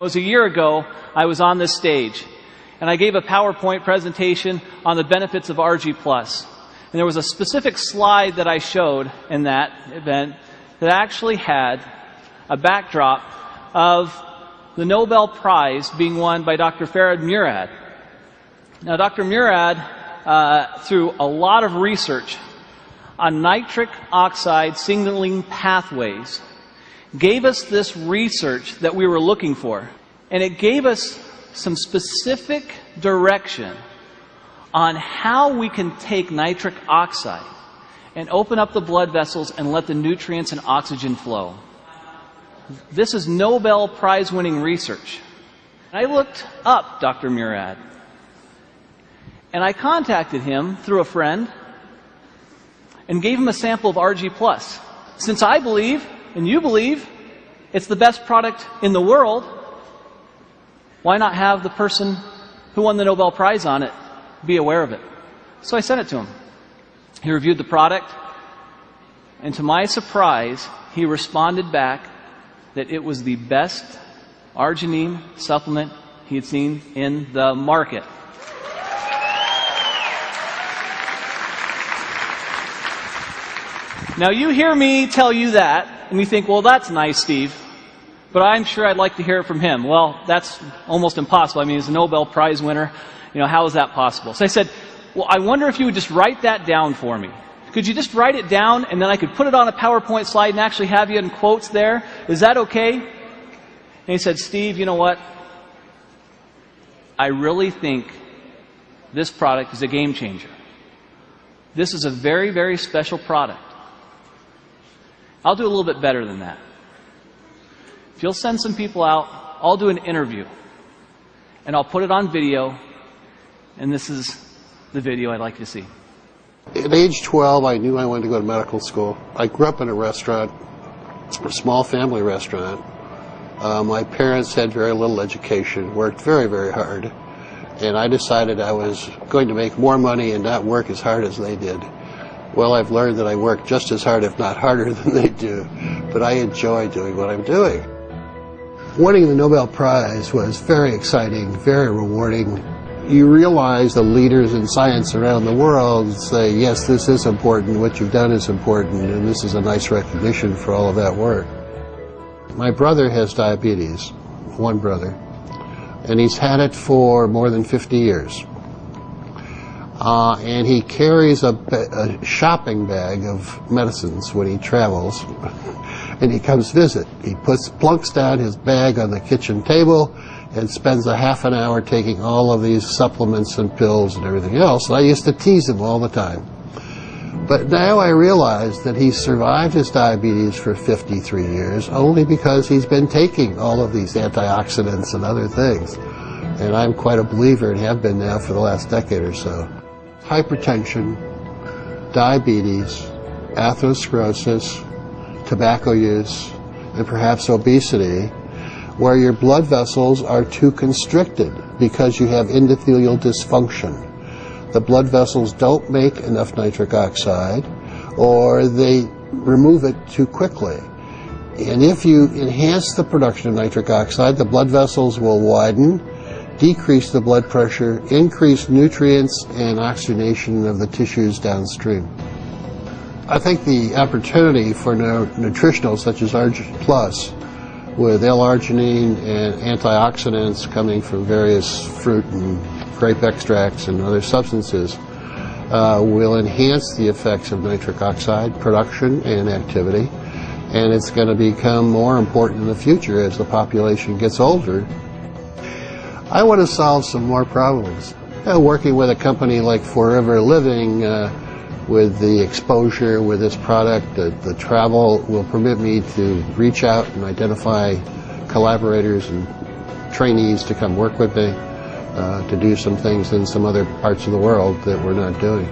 It was a year ago, I was on this stage, and I gave a PowerPoint presentation on the benefits of ARGI+. And there was a specific slide that I showed in that event that actually had a backdrop of the Nobel Prize being won by Dr. Farhad Murad. Now, Dr. Murad, through a lot of research on nitric oxide signaling pathways, gave us this research that we were looking for. And it gave us some specific direction on how we can take nitric oxide and open up the blood vessels and let the nutrients and oxygen flow. This is Nobel Prize-winning research. I looked up Dr. Murad, and I contacted him through a friend and gave him a sample of ARGI+. Since I believe, and you believe, it's the best product in the world, why not have the person who won the Nobel Prize on it be aware of it? So I sent it to him. He reviewed the product, and to my surprise, he responded back that it was the best arginine supplement he had seen in the market. Now, you hear me tell you that, and you think, well, that's nice, Steve, but I'm sure I'd like to hear it from him. Well, that's almost impossible. I mean, he's a Nobel Prize winner. You know, how is that possible? So I said, well, I wonder if you would just write that down for me. Could you just write it down, and then I could put it on a PowerPoint slide and actually have you in quotes there? Is that okay? And he said, Steve, you know what? I really think this product is a game changer. This is a very, very special product. I'll do a little bit better than that. If you'll send some people out, I'll do an interview, and I'll put it on video, and this is the video I'd like you to see. At age 12, I knew I wanted to go to medical school. I grew up in a restaurant, a small family restaurant. My parents had very little education, worked very, very hard, and I decided I was going to make more money and not work as hard as they did. Well, I've learned that I work just as hard, if not harder, than they do, but I enjoy doing what I'm doing. Winning the Nobel Prize was very exciting, very rewarding. You realize the leaders in science around the world say, yes, this is important, what you've done is important, and this is a nice recognition for all of that work. My brother has diabetes, one brother, and he's had it for more than 50 years. And he carries a shopping bag of medicines when he travels, and he comes visit. He plunks down his bag on the kitchen table and spends a half an hour taking all of these supplements and pills and everything else. And I used to tease him all the time. But now I realize that he's survived his diabetes for 53 years only because he's been taking all of these antioxidants and other things. And I'm quite a believer and have been now for the last decade or so. Hypertension, diabetes, atherosclerosis, tobacco use, and perhaps obesity, where your blood vessels are too constricted because you have endothelial dysfunction. The blood vessels don't make enough nitric oxide, or they remove it too quickly. And if you enhance the production of nitric oxide, the blood vessels will widen, decrease the blood pressure, increase nutrients and oxygenation of the tissues downstream. I think the opportunity for nutritionals such as ARGI+, with L-arginine and antioxidants coming from various fruit and grape extracts and other substances, will enhance the effects of nitric oxide production and activity, and it's going to become more important in the future as the population gets older. I want to solve some more problems. Working with a company like Forever Living, with the exposure with this product, the travel will permit me to reach out and identify collaborators and trainees to come work with me, to do some things in some other parts of the world that we're not doing.